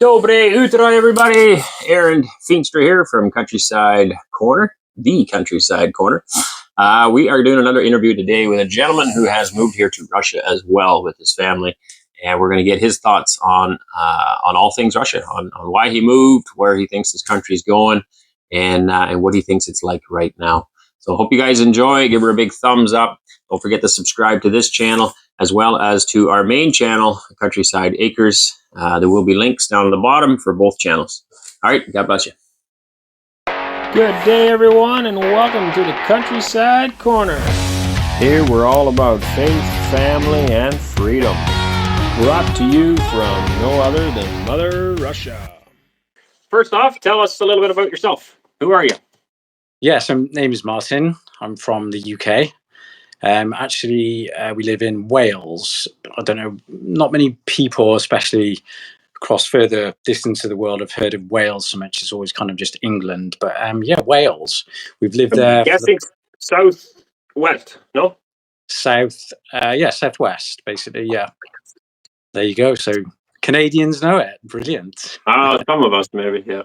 Dobre Utra, everybody. Arend Feenstra here from Countryside Corner, the Countryside Corner. We are doing another interview today with a gentleman who has moved here to Russia as well with his family, and we're going to get his thoughts on all things Russia, on why he moved, where he thinks his country is going, and what he thinks it's like right now. So hope you guys enjoy. Give her a big thumbs up. Don't forget to subscribe to this channel as well as to our main channel, Countryside Acres. There will be links down at the bottom for both channels. All right, God bless you. Good day, everyone, and welcome to the Countryside Corner. Here we're all about faith, family, and freedom. Brought to you from no other than Mother Russia. First off, tell us a little bit about yourself. Who are you? Yes, my name is Martyn. I'm from the UK. We live in Wales. I don't know, not many people, especially across further distance of the world, have heard of Wales so much. It's always kind of just England. But Wales. We've lived there. Guessing southwest, no? Southwest, basically, yeah. There you go. So Canadians know it. Brilliant. Some of us, maybe, yeah.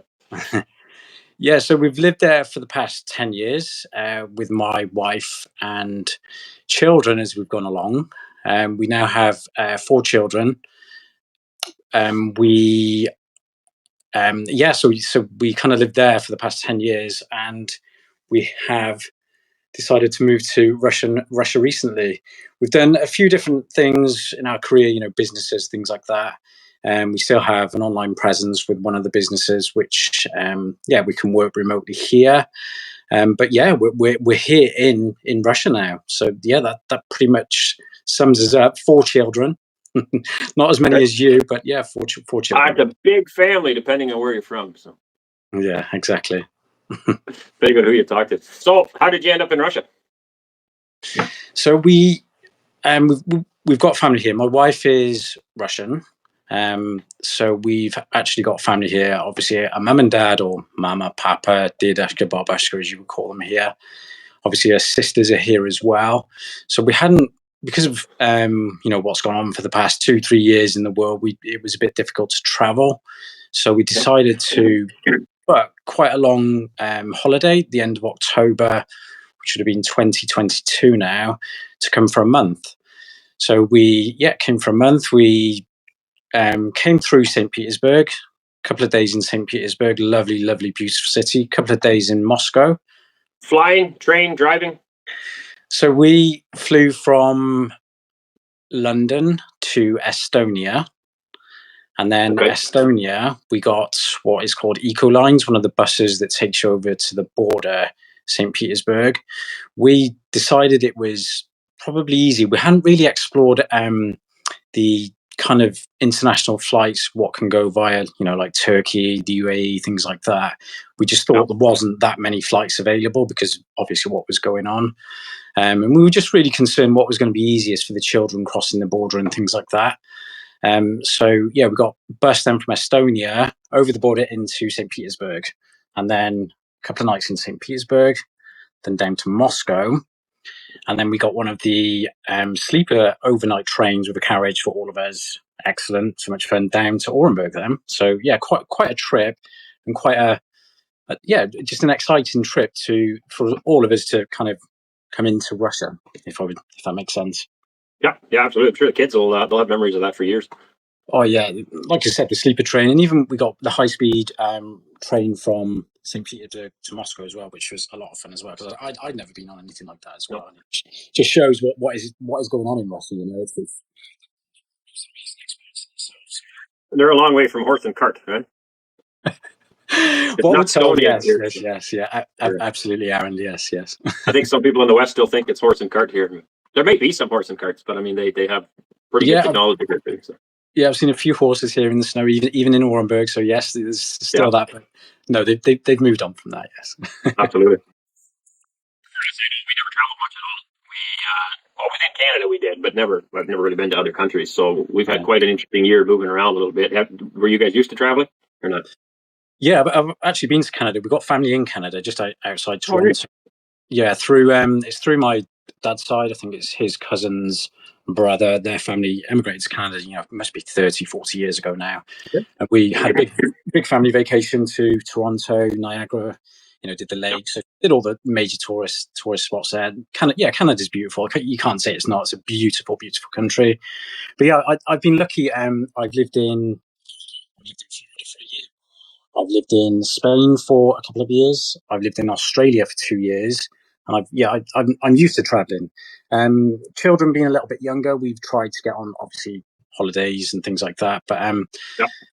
Yeah, so we've lived there for the past 10 years with my wife and children as we've gone along. We now have 4 children. So we kind of lived there for the past 10 years, and we have decided to move to Russia recently. We've done a few different things in our career, businesses, things like that. We still have an online presence with one of the businesses, which we can work remotely here. We're here in Russia now. So that pretty much sums us up. 4 children, not as many as you, but 4 children. It's a big family, depending on where you're from. So yeah, exactly. Very good who you talked to. So how did you end up in Russia? So we've got family here. My wife is Russian. So we've actually got family here, obviously a mum and dad, or mama, papa, dedashka, babashka, as you would call them here. Obviously her sisters are here as well. So we hadn't, because of what's gone on for the past 2-3 years in the world, it was a bit difficult to travel. So we decided to book quite a long holiday at the end of October, which would have been 2022 now, to come for a month. So we came for a month. We came through St. Petersburg, a couple of days in St. Petersburg, lovely, lovely, beautiful city, a couple of days in Moscow. Flying, train, driving? So we flew from London to Estonia. And then Estonia, we got what is called Ecolines, one of the buses that takes you over to the border, St. Petersburg. We decided it was probably easy. We hadn't really explored the kind of international flights, what can go via, like Turkey, the UAE, things like that. We just thought there wasn't that many flights available because obviously what was going on. And we were just really concerned what was going to be easiest for the children crossing the border and things like that. We got bus then from Estonia over the border into St. Petersburg, and then a couple of nights in St. Petersburg, then down to Moscow. And then we got one of the sleeper overnight trains with a carriage for all of us. Excellent, so much fun, down to Orenburg then. So quite a trip, and just an exciting trip for all of us to kind of come into Russia, if that makes sense. Yeah, absolutely. I'm sure the kids they'll have memories of that for years. Oh yeah, like I said, the sleeper train, and even we got the high-speed train from St. Petersburg to Moscow as well, which was a lot of fun as well, because I'd never been on anything like that as well. And it just shows what is going on in Russia. It's They're a long way from horse and cart, right? What we're told, yes, absolutely, Arend, yes. I think some people in the West still think it's horse and cart here. There may be some horse and carts, but I mean they have pretty good technology. Yeah, I've seen a few horses here in the snow, even in Orenburg. So yes, there's still that. But no, they've moved on from that. Yes, absolutely. We never traveled much at all. Within Canada we did, but I've never really been to other countries. So we've had quite an interesting year moving around a little bit. Were you guys used to traveling or not? Yeah, but I've actually been to Canada. We've got family in Canada, just outside Toronto. Yeah, it's through my dad's side. I think it's his cousin's brother, their family emigrated to Canada, it must be 30, 40 years ago now. Okay. And we had a big family vacation to Toronto, Niagara, did the lakes, so did all the major tourist spots there. Canada's beautiful. You can't say it's not. It's a beautiful, beautiful country. But yeah, I've been lucky. I've lived in Florida for a year. I've lived in Spain for a couple of years. I've lived in Australia for 2 years, and I'm used to traveling. Children being a little bit younger, we've tried to get on obviously holidays and things like that. But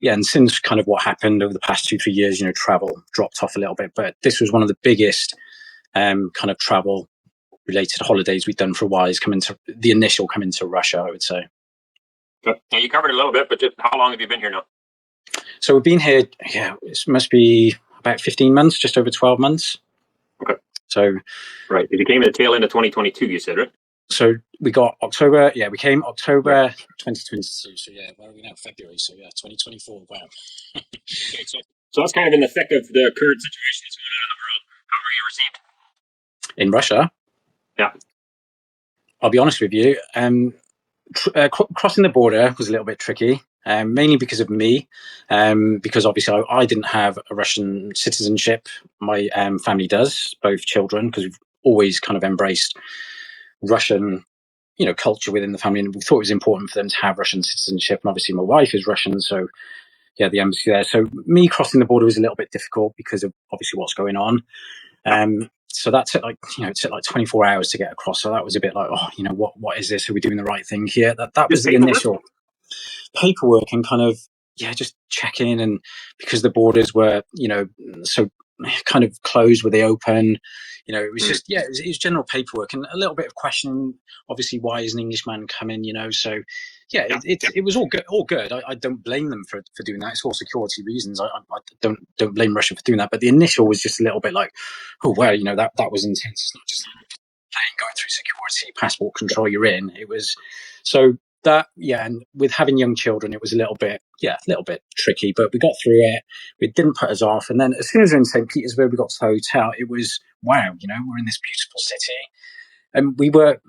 and since kind of what happened over the past 2-3 years, travel dropped off a little bit. But this was one of the biggest kind of travel related holidays we've done for a while. Is the initial coming to Russia, I would say. Now you covered a little bit, but just how long have you been here now? So we've been here, it must be about 15 months, just over 12 months. Okay. So, right. You came at the tail end of 2022, you said, right? So we got October, we came October 2022. So where are we now? February. So 2024. Wow. Okay, so that's kind of in the thick of the current situation that's going on in the world. How were you received? In Russia? Yeah. I'll be honest with you. Crossing the border was a little bit tricky. Mainly because of me, because obviously I didn't have a Russian citizenship. My family does, both children, because we've always kind of embraced Russian, culture within the family, and we thought it was important for them to have Russian citizenship. And obviously my wife is Russian, so the embassy there. So me crossing the border was a little bit difficult because of obviously what's going on. So that took like 24 hours to get across. So that was a bit like, what is this? Are we doing the right thing here? That was the initial paperwork and kind of just checking, and because the borders were so kind of closed, were they open, it was just it was general paperwork and a little bit of questioning, obviously, why is an Englishman coming, so it was all good. I don't blame them for doing that. It's all security reasons. I don't blame Russia for doing that, but the initial was just a little bit like, oh wow, that was intense. It's not just going through security, passport control, you're in. It was so that, and with having young children, it was a little bit tricky, but we got through it. It didn't put us off. And then as soon as we were in St. Petersburg, we got to the hotel. It was, wow, we're in this beautiful city. And we were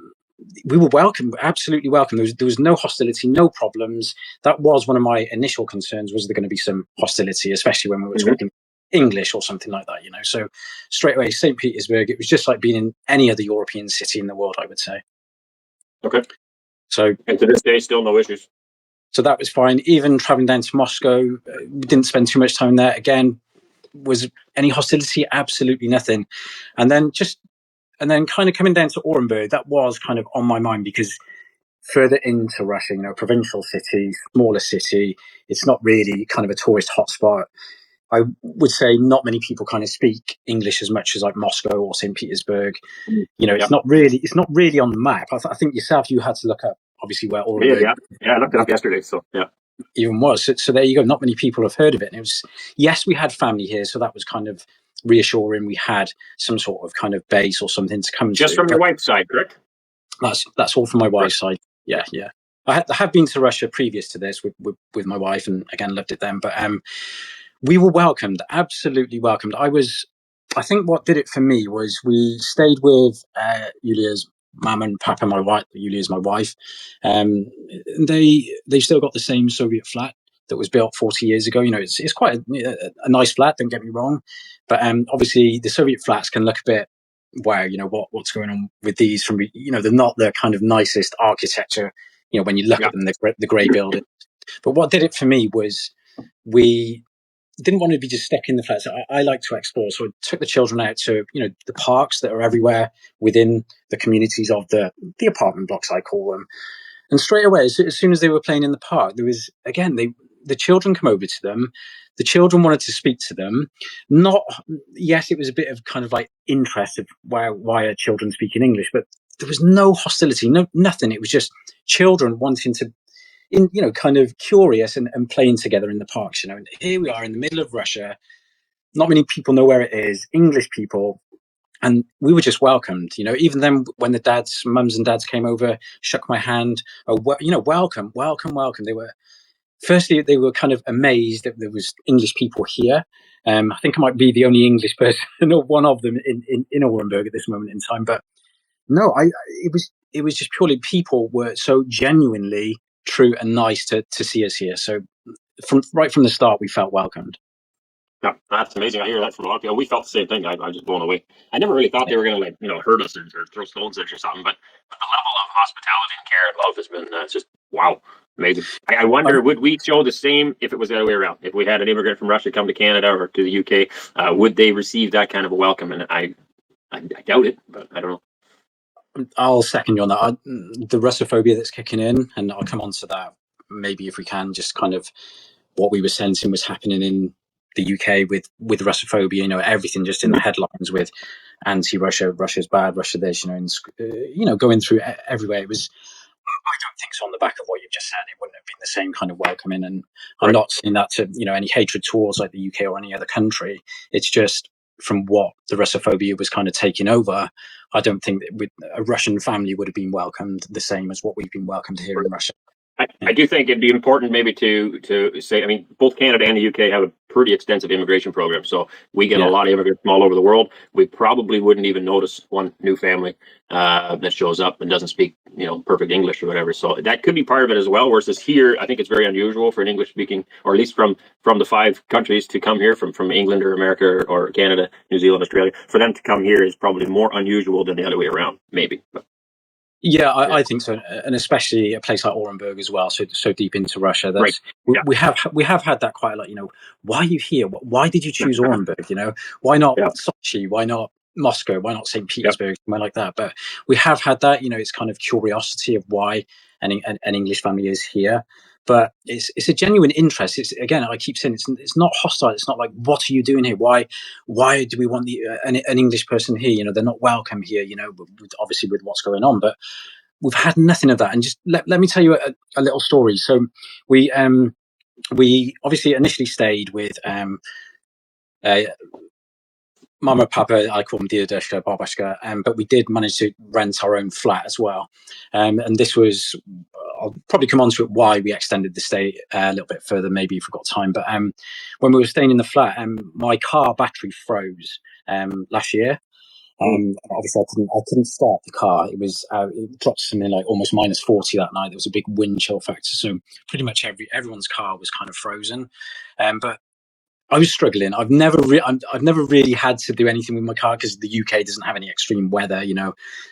welcome, absolutely welcome. There was no hostility, no problems. That was one of my initial concerns, was there going to be some hostility, especially when we were talking English or something like that, So straight away, St. Petersburg, it was just like being in any other European city in the world, I would say. Okay. So, and to this day, still no issues. So that was fine. Even traveling down to Moscow, we didn't spend too much time there. Again, was any hostility? Absolutely nothing. And then kind of coming down to Orenburg, that was kind of on my mind, because further into Russia, provincial city, smaller city, it's not really kind of a tourist hotspot. I would say not many people kind of speak English as much as like Moscow or St. Petersburg. It's not really on the map. I think yourself, you had to look up obviously where Orenburg. Yeah, I looked it up yesterday. So even was. So there you go. Not many people have heard of it. And it was, yes, we had family here, so that was kind of reassuring. We had some sort of kind of base or something to come just to. From your wife's side, correct? That's all from my wife's side. Yeah. I have been to Russia previous to this with my wife, and again loved it then. But we were welcomed, absolutely welcomed. I think what did it for me was we stayed with Yulia's mum and papa, my wife. Yulia's my wife. They've still got the same Soviet flat that was built 40 years ago. It's quite a nice flat, don't get me wrong. But obviously the Soviet flats can look a bit, wow, what's going on with these from, they're not the kind of nicest architecture, when you look at them, the grey building. But what did it for me was we didn't want to be just stuck in the flats. I like to explore. So I took the children out to, the parks that are everywhere within the communities of the apartment blocks, I call them. And straight away, as soon as they were playing in the park, there was, again, the children come over to them. The children wanted to speak to them. Yes, it was a bit of kind of like interest of why are children speaking English, but there was no hostility, nothing. It was just children wanting to, kind of curious and playing together in the parks, And here we are in the middle of Russia. Not many people know where it is, English people. And we were just welcomed, even then when the mums and dads came over, shook my hand, welcome. They were kind of amazed that there was English people here. I think I might be the only English person or one of them in Orenburg at this moment in time. But no, it was it was just purely people were so genuinely true and nice to see us here. So right from the start, we felt welcomed. Yeah, that's amazing. I hear that from a lot of people. We felt the same thing. I'm just blown away. I never really thought they were going to hurt us or throw stones at us or something. But the level of hospitality and care and love has been it's just wow, amazing. I wonder, would we show the same if it was the other way around? If we had an immigrant from Russia come to Canada or to the UK, would they receive that kind of a welcome? And I doubt it, but I don't know. I'll second you on that. The Russophobia that's kicking in, and I'll come on to that maybe if we can, just kind of what we were sensing was happening in the UK with Russophobia, everything just in the headlines with anti-Russia, Russia's bad, Russia this, and, going through everywhere. It was, I don't think so on the back of what you've just said. It wouldn't have been the same kind of welcoming. And I'm not saying that to, any hatred towards like the UK or any other country. It's just from what the Russophobia was kind of taking over, I don't think that a Russian family would have been welcomed the same as what we've been welcomed here in Russia. I do think it'd be important maybe to say, I mean, both Canada and the UK have a pretty extensive immigration program. So we get a lot of immigrants from all over the world. We probably wouldn't even notice one new family that shows up and doesn't speak, perfect English or whatever. So that could be part of it as well. Versus here, I think it's very unusual for an English speaking, or at least from the 5 countries to come here from England or America or Canada, New Zealand, Australia, for them to come here is probably more unusual than the other way around, maybe. But. Yeah, I think so, and especially a place like Orenburg as well, so deep into Russia. That's we have had that quite a lot. Why are you here? Why did you choose Orenburg? Why not Sochi? Why not Moscow? Why not St. Petersburg? Somewhere like that. But we have had that. It's kind of curiosity of why an English family is here. But it's a genuine interest. It's, again, I keep saying it's not hostile. It's not like, what are you doing here? Why do we want an English person here? They're not welcome here. Obviously with what's going on, but we've had nothing of that. And just let me tell you a little story. So we obviously initially stayed with Mama, Papa, I call them Diadeshka, Babashka, but we did manage to rent our own flat as well. And this was, I'll probably come on to it why we extended the stay a little bit further, maybe if we've got time. But when we were staying in the flat, my car battery froze last year. Obviously, I couldn't start the car. It dropped to something like almost -40 that night. There was a big wind chill factor, so pretty much everyone's car was kind of frozen. But I was struggling. I've never really had to do anything with my car because the UK doesn't have any extreme weather,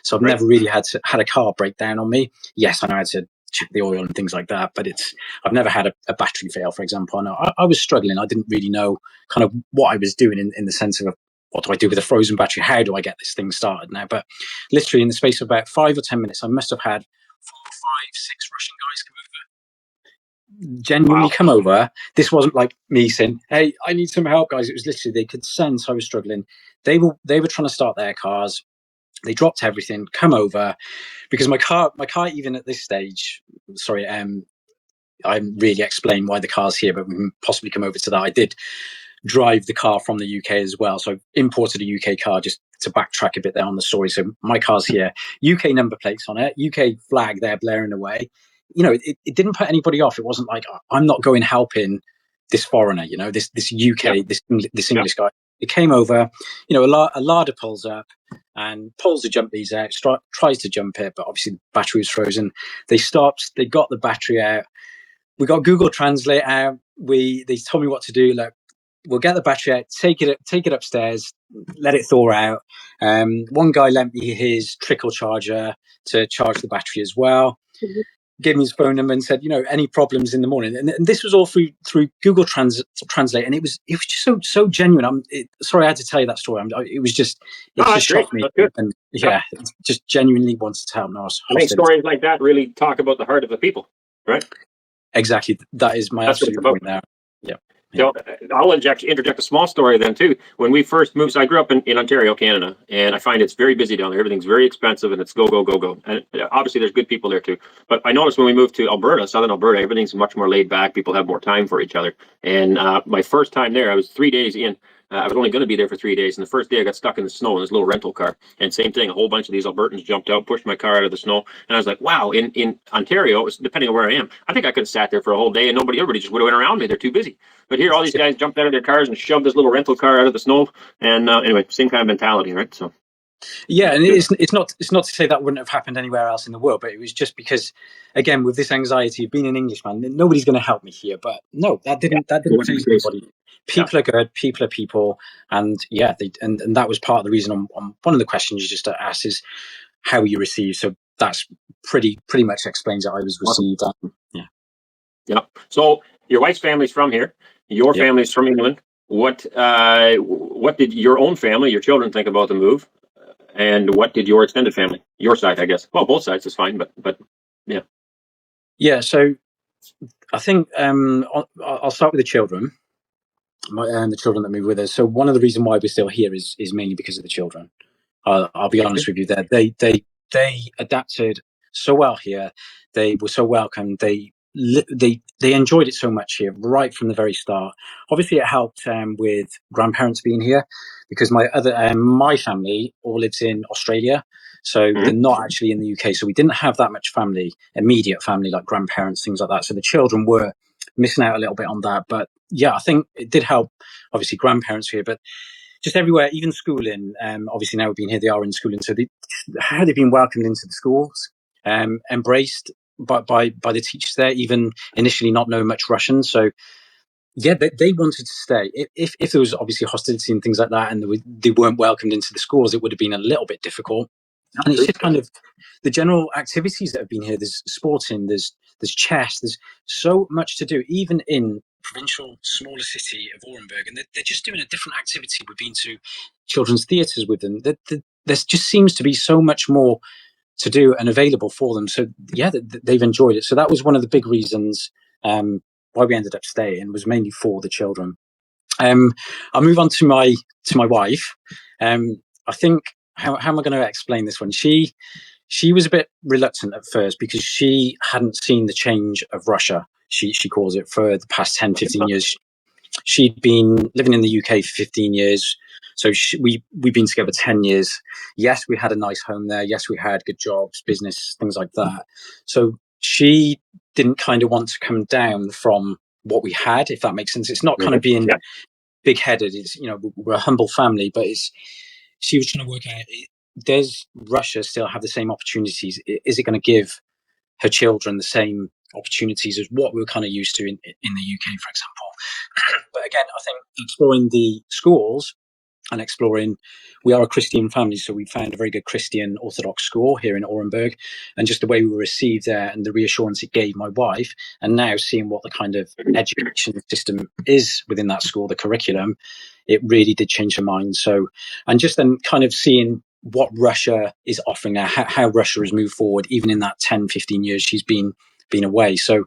So I've never really had a car break down on me. Yes, I know I had to check the oil and things like that, but I've never had a battery fail, for example. I was struggling. I didn't really know kind of what I was doing in the sense of what do I do with a frozen battery? How do I get this thing started now? But literally in the space of about 5 or 10 minutes, I must have had 4, 5, 6 Russian guys come over. Genuinely come over. This wasn't like me saying, "Hey, I need some help, guys." It was literally they could sense I was struggling. They were trying to start their cars. They dropped everything, come over, because my car even at this stage, sorry, I haven't really explained why the car's here, but we can possibly come over to that. I did drive the car from the UK as well, so I imported a UK car just to backtrack a bit there on the story. So my car's here, UK number plates on it, UK flag there blaring away. It didn't put anybody off. It wasn't like I'm not going helping this foreigner, this UK, this English guy. It came over, a larder pulls up and pulls the jump leads out, tries to jump it, but obviously the battery was frozen. They stopped, they got the battery out. We got Google Translate out. They told me what to do. Like, we'll get the battery out, take it upstairs, let it thaw out. One guy lent me his trickle charger to charge the battery as well. Mm-hmm. Gave me his phone number and said, any problems in the morning. And this was all through Google Translate, and it was just so genuine. Sorry, I had to tell you that story. It just shocked me. And just genuinely wanted to help. I think stories like that really talk about the heart of the people, right? Exactly. That is my absolute point there. Yeah. So I'll interject a small story then too. When we first moved, so I grew up in Ontario, Canada, and I find it's very busy down there. Everything's very expensive, and it's go, go, go, go. And obviously there's good people there too. But I noticed when we moved to Alberta, southern Alberta, everything's much more laid back. People have more time for each other. And my first time there, I was 3 days in. I was only going to be there for 3 days, and the first day I got stuck in the snow in this little rental car. And same thing, a whole bunch of these Albertans jumped out, pushed my car out of the snow, and I was like, wow. In Ontario, depending on where I am, I think I could have sat there for a whole day, and everybody just would have went around me. They're too busy. But here, all these guys jumped out of their cars and shoved this little rental car out of the snow. And anyway, same kind of mentality, right? So. Yeah, and it's not to say that wouldn't have happened anywhere else in the world, but it was just because, again, with this anxiety of being an Englishman, nobody's going to help me here. But no, that didn't faze anybody. People are good, people are people, and yeah, and that was part of the reason on one of the questions you just asked is how you received. So that's pretty much explains that I was received. Yeah. So your wife's family's from here. Your family's from England. What did your own family, your children, think about the move? And what did your extended family, your side, I guess? Well, both sides is fine, but yeah. Yeah. So I think I'll start with the children. The children that move with us. So one of the reasons why we're still here is mainly because of the children. I'll be honest with you. That they adapted so well here. They were so welcome. They enjoyed it so much here right from the very start. Obviously, it helped with grandparents being here because my family all lives in Australia, so they're not actually in the UK. So we didn't have that much immediate family like grandparents, things like that. So the children were missing out a little bit on that. But yeah, I think it did help. Obviously, grandparents here, but just everywhere, even schooling. Obviously, now we've been here, they are in schooling, so how they've been welcomed into the schools, embraced by the teachers there, even initially not knowing much Russian. So yeah, they wanted to stay. If there was obviously hostility and things like that, and they weren't welcomed into the schools, it would have been a little bit difficult. And it's just kind of the general activities that have been here. There's sporting, there's chess, there's so much to do, even in provincial smaller city of Orenburg, and they're just doing a different activity. We've been to children's theatres with them. There just seems to be so much more to do and available for them. So yeah, they've enjoyed it. So that was one of the big reasons why we ended up staying, was mainly for the children. I'll move on to my wife. I think how am I going to explain this one? She was a bit reluctant at first because she hadn't seen the change of Russia. She calls it, for the past 10, 15 years. She'd been living in the UK for 15 years. So we've been together 10 years. Yes, we had a nice home there. Yes, we had good jobs, business, things like that. So she didn't kind of want to come down from what we had, if that makes sense. It's not kind of being big-headed. It's, we're a humble family, but she was trying to work out, does Russia still have the same opportunities? Is it going to give her children the same opportunities as what we were kind of used to in the UK, for example? But again, I think exploring the schools and we are a Christian family, so we found a very good Christian Orthodox school here in Orenburg, and just the way we were received there and the reassurance it gave my wife, and now seeing what the kind of education system is within that school, the curriculum, it really did change her mind. So, and just then kind of seeing what Russia is offering now, how Russia has moved forward, even in that 10, 15 years she's been away. So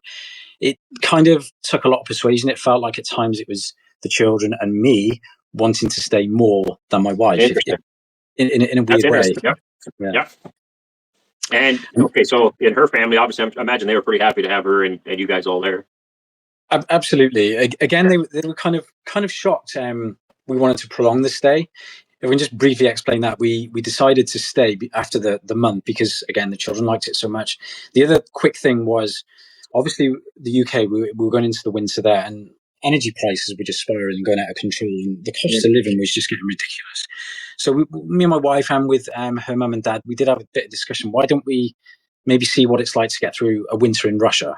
it kind of took a lot of persuasion. It felt like at times it was the children and me wanting to stay more than my wife, in a weird way. Yeah. And okay, so in her family, obviously, I imagine they were pretty happy to have her and you guys all there. Absolutely. Again, they were kind of shocked. We wanted to prolong the stay. If we can just briefly explain that, we decided to stay after the month because, again, the children liked it so much. The other quick thing was, obviously, the UK, we were going into the winter there, and energy prices were just spiraling and going out of control, and the cost of living was just getting ridiculous. So me and my wife, and with her mum and dad, we did have a bit of discussion. Why don't we maybe see what it's like to get through a winter in Russia?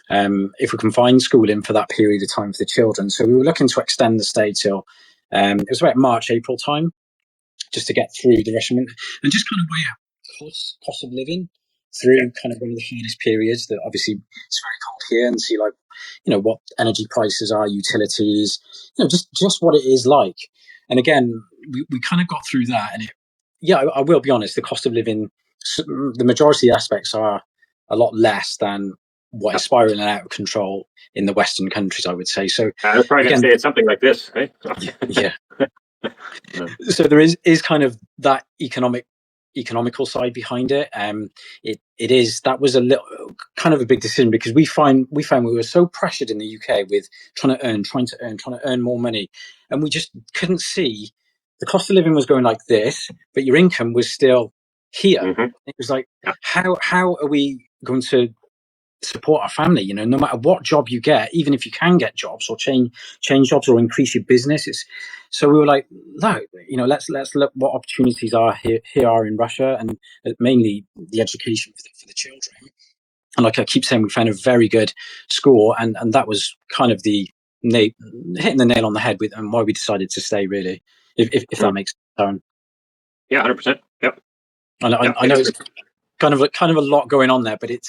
If we can find schooling for that period of time for the children. So we were looking to extend the stay till it was about March, April time, just to get through the Russian winter and just kind of weigh out cost of living through kind of one of the hardest periods. That obviously it's very cold here, and see what energy prices are, utilities, just what it is like. And again, we kind of got through that, and I will be honest, the cost of living, the majority of aspects are a lot less than what is spiraling out of control in the Western countries, I would say. So I was probably going to say it's something like this, right? Yeah. So there is kind of that economical side behind it. That was a little kind of a big decision because we found we were so pressured in the UK with trying to earn more money, and we just couldn't see the cost of living was going like this, but your income was still here. It was like, how are we going to support our family. You know, no matter what job you get, even if you can get jobs or change jobs or increase your business, so we were like, look, you know, let's look what opportunities are here are in Russia, and mainly the education for the children. And like I keep saying, we found a very good school, and that was kind of the hitting the nail on the head with, and why we decided to stay, really, if that makes sense. Yeah, 100%. Yep. And I know it's kind of a lot going on there, but it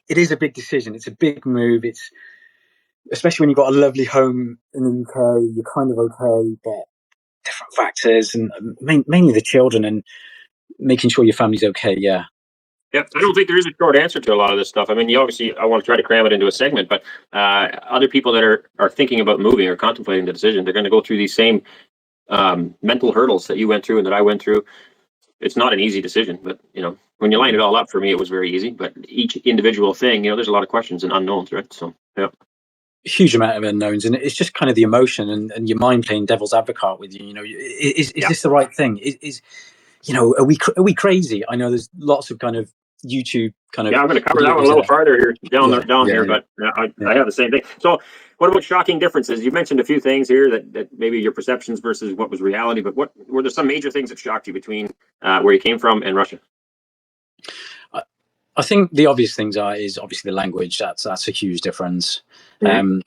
is a big decision. It's a big move. It's especially when you've got a lovely home in the UK, you're kind of okay, but different factors, and mainly the children, and making sure your family's okay. Yeah. Yeah, I don't think there is a short answer to a lot of this stuff. I mean, I want to try to cram it into a segment, but other people that are thinking about moving or contemplating the decision, they're going to go through these same mental hurdles that you went through and that I went through. It's not an easy decision, but you know, when you line it all up, for me, it was very easy. But each individual thing, you know, there's a lot of questions and unknowns, right? So, yeah. Huge amount of unknowns, and it's just kind of the emotion and your mind playing devil's advocate with you. You know, is this the right thing? Is you know, are we crazy? I know there's lots of kind of YouTube kind of. Yeah, I'm going to cover that one a little farther here down here, but I have the same thing. So, what about shocking differences? You mentioned a few things here that maybe your perceptions versus what was reality, but what were there some major things that shocked you between where you came from and Russia? I think the obvious things is obviously the language. That's a huge difference. Mm-hmm.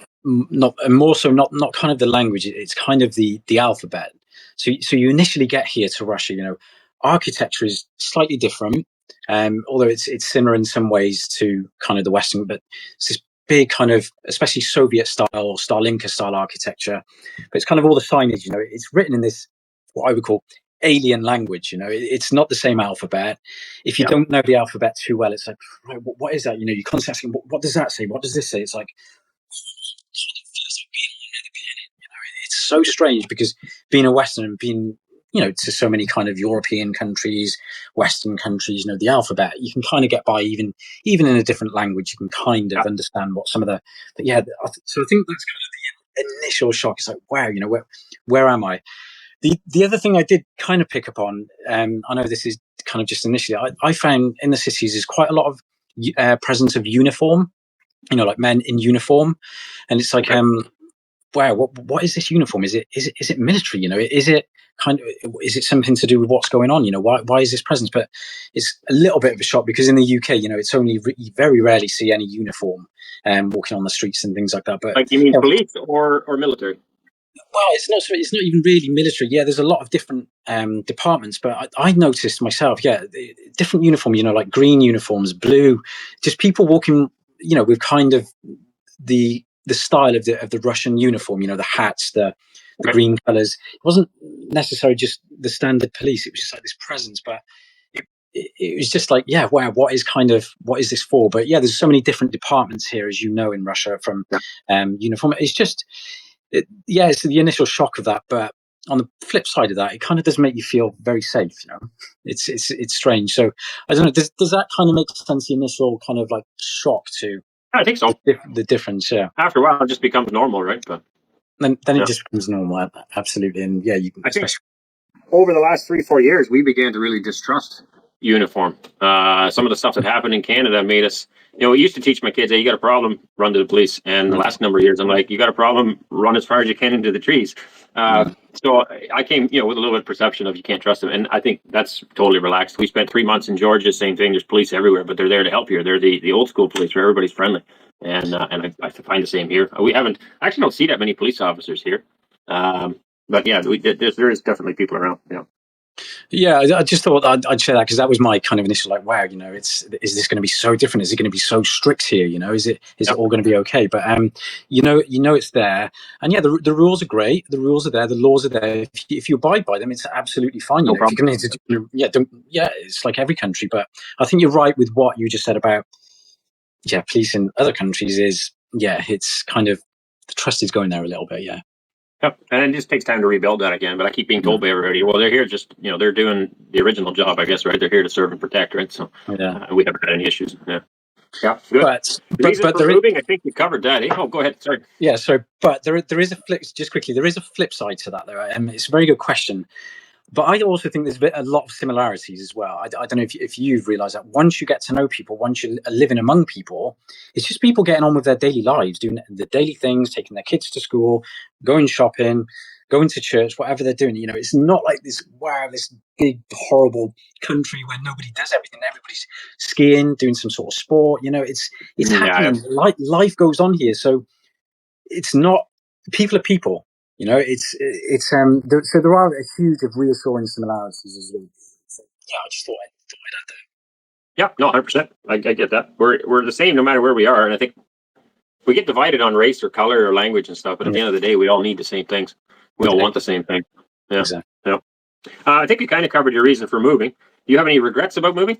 Not kind of the language. It's kind of the alphabet. So you initially get here to Russia. You know, architecture is slightly different, although it's similar in some ways to kind of the Western. But it's this big kind of, especially Soviet style or Stalinka style architecture. But it's kind of all the signage. You know, it's written in this what I would call alien language. You know, it's not the same alphabet. If you don't know the alphabet too well, it's like, right, what is that? You know, you constantly asking, what does that say? What does this say? It's like, you know, it's so strange because being a Western and being, you know, to so many kind of European countries, Western countries, you know, the alphabet, you can kind of get by even in a different language. You can kind of understand what some of the so I think that's kind of the initial shock. It's like, wow, you know, where am I? The other thing I did kind of pick up on, I know this is kind of just initially, I found in the cities is quite a lot of presence of uniform, you know, like men in uniform, and it's like, wow, what is this uniform? Is it military? You know, is it something to do with what's going on? You know, why is this presence? But it's a little bit of a shock because in the UK, you know, it's only you very rarely see any uniform walking on the streets and things like that. But like, you mean police or military? Well, it's not even really military. Yeah, there's a lot of different departments, but I noticed myself, different uniform. You know, like green uniforms, blue, just people walking. You know, with kind of the style of the Russian uniform. You know, the hats, the green colors. It wasn't necessarily just the standard police. It was just like this presence, but it was just like, yeah, wow, what is this for? But yeah, there's so many different departments here, as you know, in Russia from uniform. It's just. It's the initial shock of that, but on the flip side of that, it kind of does make you feel very safe. You know, it's strange. So I don't know. Does that kind of make sense? The initial kind of like shock to? I think so. The difference, yeah. After a while, it just becomes normal, right? But then it just becomes normal, absolutely. And yeah, you can. I think over the last 3-4 years, we began to really distrust uniform. Some of the stuff that happened in Canada made us, you know, we used to teach my kids, hey, you got a problem, run to the police. And the last number of years, I'm like, you got a problem, run as far as you can into the trees. So I came, you know, with a little bit of perception of you can't trust them. And I think that's totally relaxed. We spent 3 months in Georgia, same thing. There's police everywhere, but they're there to help you. They're the old school police where everybody's friendly. And I find the same here. I actually don't see that many police officers here. But yeah, there is definitely people around. Yeah. Yeah, I just thought I'd share that because that was my kind of initial like, wow, you know, is this going to be so different? Is it going to be so strict here? You know, is it all going to be okay? But you know, it's there, and yeah, the rules are great. The rules are there. The laws are there. If you abide by them, it's absolutely fine. You know, if you're going to it's like every country. But I think you're right with what you just said about police in other countries. It's kind of the trust is going there a little bit. Yeah. Yep, and it just takes time to rebuild that again. But I keep being told by everybody, well, they're here just, you know, they're doing the original job, I guess, right? They're here to serve and protect, right? So we haven't had any issues. Yeah, good. But moving, I think you covered that. Oh, go ahead. Sorry. Yeah. So, but there is a flip. Just quickly, there is a flip side to that, though. It's a very good question. But I also think there's a lot of similarities as well. I don't know if you've realised that once you get to know people, once you're living among people, it's just people getting on with their daily lives, doing the daily things, taking their kids to school, going shopping, going to church, whatever they're doing. You know, it's not like this big horrible country where nobody does everything. Everybody's skiing, doing some sort of sport. You know, it's happening. Life goes on here, so it's not. People are people. You know, so there are a huge of reassuring similarities as well. So, yeah, I just thought I'd add that. Yeah, no, 100%. I get that. We're the same no matter where we are, and I think we get divided on race or color or language and stuff. But at the end of the day, we all need the same things. We all want the same thing. Yeah. Exactly. Yeah. I think you kind of covered your reason for moving. Do you have any regrets about moving?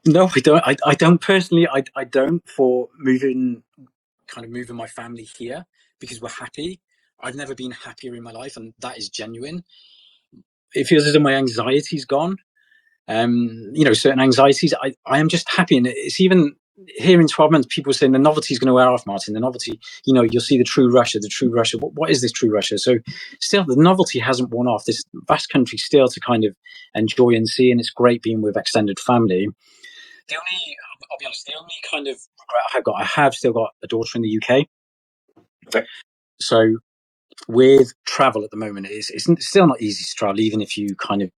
No, I don't. I don't personally. I don't for moving my family here because we're happy. I've never been happier in my life, and that is genuine. It feels as though my anxiety's gone. You know, certain anxieties. I am just happy, and it's even here in 12 months. People are saying the novelty is going to wear off, Martyn. The novelty, you know, you'll see the true Russia. The true Russia. What is this true Russia? So, still, the novelty hasn't worn off. This vast country still to kind of enjoy and see, and it's great being with extended family. I'll be honest, the only kind of regret I have still got a daughter in the UK. Okay. So with travel at the moment, it's still not easy to travel, even if you kind of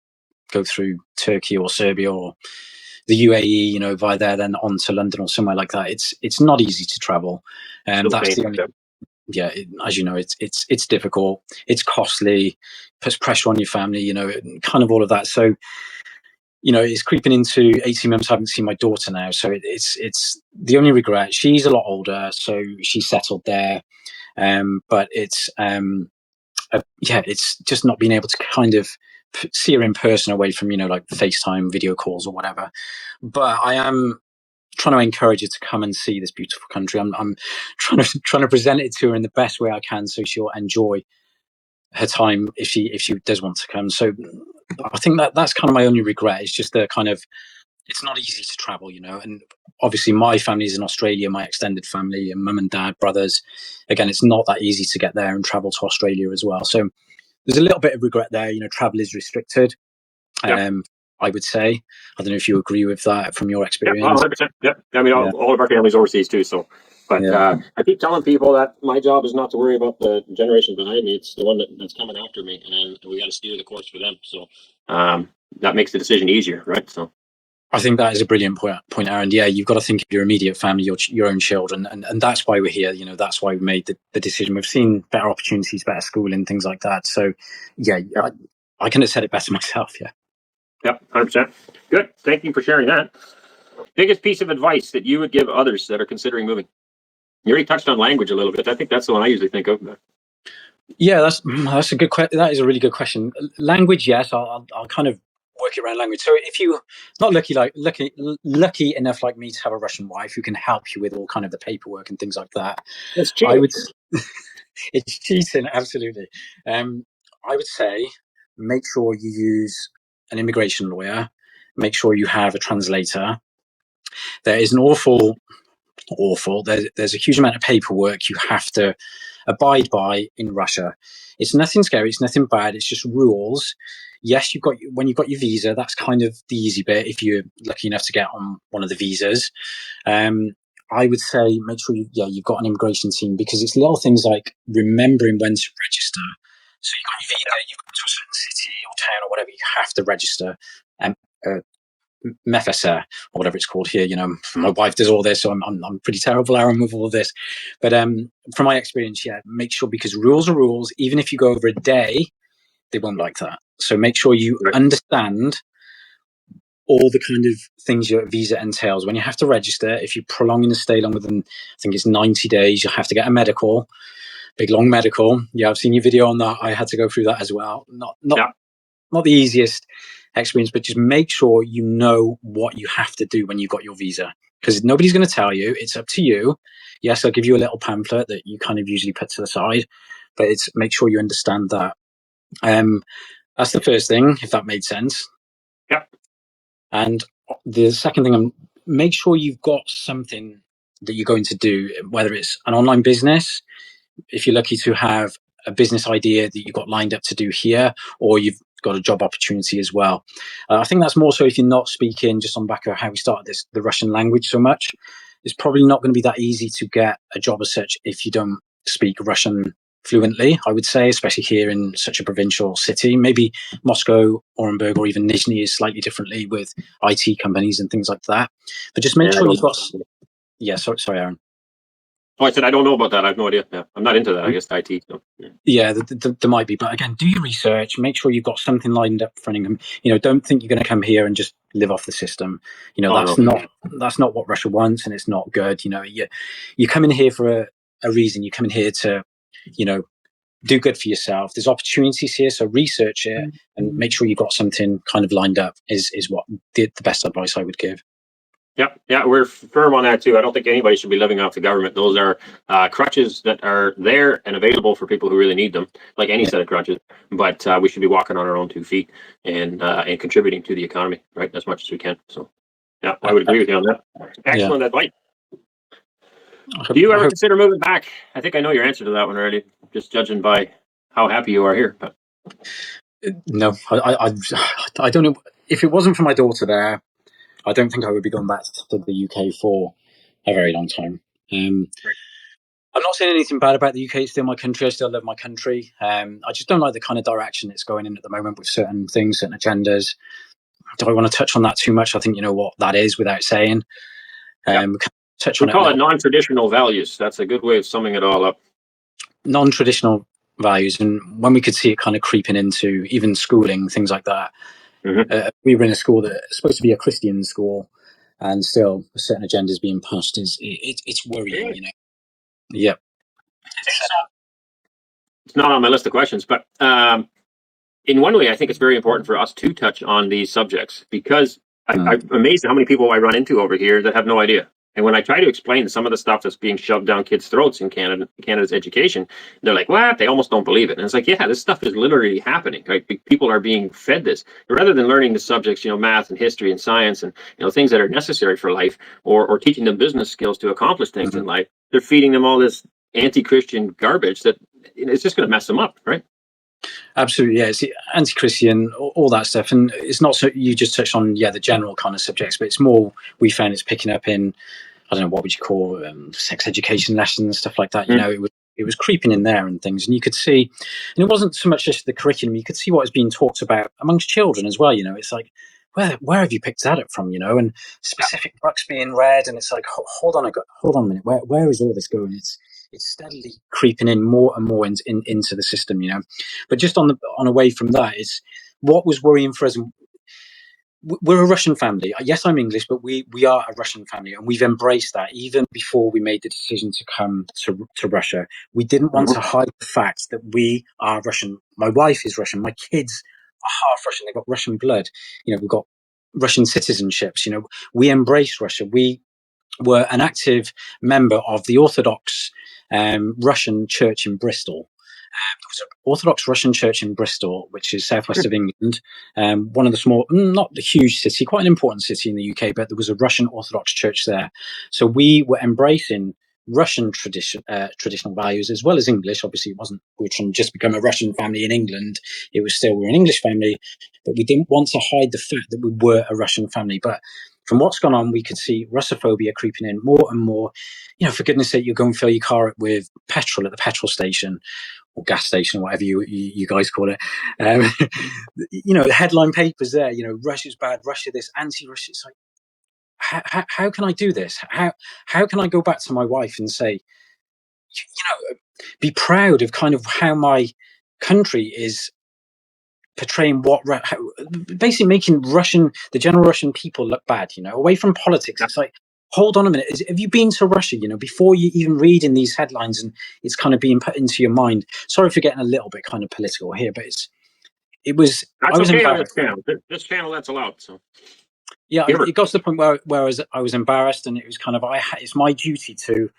go through Turkey or Serbia or the UAE, you know, via there, then on to London or somewhere like that. It's not easy to travel. And that's the only, as you know, it's difficult, it's costly, puts pressure on your family, you know, kind of all of that. So, you know, it's creeping into 18 months. I haven't seen my daughter now. So it's the only regret. She's a lot older, so she's settled there. But it's just not being able to kind of see her in person away from, you know, like FaceTime video calls or whatever. But I am trying to encourage her to come and see this beautiful country. I'm trying to present it to her in the best way I can, so she'll enjoy her time if she does want to come. So I think that's kind of my only regret. It's just the kind of, it's not easy to travel, you know, and obviously my family's in Australia, my extended family and mum and dad, brothers. Again, it's not that easy to get there and travel to Australia as well. So there's a little bit of regret there. You know, travel is restricted. I would say. I don't know if you agree with that from your experience. Yeah, 100%. Yeah. I mean, all of our family's overseas too. So, but I keep telling people that my job is not to worry about the generation behind me. It's the one that's coming after me, and we got to steer the course for them. So that makes the decision easier, right? So I think that is a brilliant point, Arend. Yeah, you've got to think of your immediate family, your own children, and that's why we're here. You know, that's why we made the decision. We've seen better opportunities, better schooling, things like that. So, I couldn't have said it better myself. Yeah. Yeah, 100%. Good. Thank you for sharing that. Biggest piece of advice that you would give others that are considering moving? You already touched on language a little bit. I think that's the one I usually think of. Yeah, that's a good question. That is a really good question. Language, yes. I'll kind of work around language. So if you're not lucky enough like me to have a Russian wife who can help you with all kind of the paperwork and things like that, it's cheating. It's cheating, absolutely. I would say make sure you use an immigration lawyer. Make sure you have a translator. There is an awful. There's a huge amount of paperwork you have to abide by in Russia. It's nothing scary. It's nothing bad. It's just rules. Yes, when you've got your visa, that's kind of the easy bit. If you're lucky enough to get on one of the visas, I would say make sure you've got an immigration team, because it's little things like remembering when to register. So you've got your visa, you've got to a certain city or town or whatever, you have to register. Mefesa or whatever it's called here. You know, my wife does all this, so I'm pretty terrible, Aaron, with all of this. But from my experience, make sure, because rules are rules. Even if you go over a day, they won't like that. So make sure you understand all the kind of things your visa entails. When you have to register, if you're prolonging a stay longer than, I think it's 90 days, you'll have to get a medical, big long medical. Yeah, I've seen your video on that. I had to go through that as well. Not the easiest experience, but just make sure you know what you have to do when you've got your visa, because nobody's going to tell you. It's up to you. Yes, I'll give you a little pamphlet that you kind of usually put to the side, but it's make sure you understand that. That's the first thing, if that made sense. Yeah. And the second thing, make sure you've got something that you're going to do, whether it's an online business, if you're lucky to have a business idea that you've got lined up to do here, or you've got a job opportunity as well. I think that's more so if you're not speaking, just on the back of how we started this, the Russian language so much. It's probably not going to be that easy to get a job as such if you don't speak Russian fluently, I would say, especially here in such a provincial city. Maybe Moscow, Orenburg, or even Nizhny is slightly differently with IT companies and things like that. But just make sure you've got... Yeah, sorry, Aaron. Oh, I said I don't know about that. I have no idea. Yeah, I'm not into that. I guess IT. So, yeah, there might be, but again, do your research. Make sure you've got something lined up for income. Don't think you're going to come here and just live off the system. That's not what Russia wants, and it's not good. You come in here for a reason. You come in here to, do good for yourself. There's opportunities here, so research it and make sure you've got something kind of lined up. Is what the best advice I would give. Yeah, we're firm on that too. I don't think anybody should be living off the government. Those are crutches that are there and available for people who really need them, like any set of crutches. But we should be walking on our own 2 feet and contributing to the economy, right, as much as we can. So, yeah, I would agree with you on that. Excellent advice. Do you ever consider moving back? I think I know your answer to that one already, just judging by how happy you are here. But no, I don't know. If it wasn't for my daughter there, I don't think I would be going back to the UK for a very long time. I'm not saying anything bad about the UK. It's still my country. I still love my country. I just don't like the kind of direction it's going in at the moment with certain things, certain agendas. Do I want to touch on that too much? I think you know what that is without saying. We call it non-traditional values. That's a good way of summing it all up. Non-traditional values. And when we could see it kind of creeping into even schooling, things like that. We were in a school that's supposed to be a Christian school, and still certain agendas being pushed. It's worrying, Yep. It's not on my list of questions, but in one way, I think it's very important for us to touch on these subjects because I'm amazed at how many people I run into over here that have no idea. And when I try to explain some of the stuff that's being shoved down kids' throats in Canada's education, they're like, what? They almost don't believe it. And it's like, yeah, this stuff is literally happening, right? People are being fed this. Rather than learning the subjects, math and history and science and, things that are necessary for life or teaching them business skills to accomplish things in life, they're feeding them all this anti-Christian garbage that it's just going to mess them up, right? Absolutely, yeah. It's anti-Christian, all that stuff. And it's not so you just touched on, the general kind of subjects, but it's more we found it's picking up in, I don't know, what would you call sex education lessons, stuff like that. It was creeping in there and things. And you could see, and it wasn't so much just the curriculum, you could see what was being talked about amongst children as well. It's like, where have you picked that up from, and specific books being read. And it's like, hold on a minute, where is all this going? It's steadily creeping in more and more into the system, But just on away from that, is what was worrying for us. We're a Russian family. Yes, I'm English, but we are a Russian family, and we've embraced that even before we made the decision to come to Russia. We didn't want to hide the fact that we are Russian. My wife is Russian. My kids are half Russian. They've got Russian blood. We've got Russian citizenships. We embraced Russia. We were an active member of the Orthodox Russian Church in Bristol. There was an Orthodox Russian church in Bristol, which is southwest of England. One of the small, not the huge city, quite an important city in the UK, but there was a Russian Orthodox church there. So we were embracing Russian traditional values as well as English. Obviously, we were trying to just become a Russian family in England. It was still, we're an English family, but we didn't want to hide the fact that we were a Russian family. But from what's gone on, we could see Russophobia creeping in more and more. For goodness sake, you go and fill your car up with petrol at the petrol station or gas station, whatever you guys call it. The headline papers there, Russia's bad, Russia this, anti-Russia. It's like, how can I do this? How can I go back to my wife and say, be proud of kind of how my country is portraying basically making the general Russian people look bad, away from politics. It's like, hold on a minute. Have you been to Russia, before you even read in these headlines and it's kind of being put into your mind? Sorry for getting a little bit kind of political here, but it was. That's okay on this channel. This channel, that's allowed. So. Yeah, it got to the point where I was embarrassed, and it was kind of, it's my duty to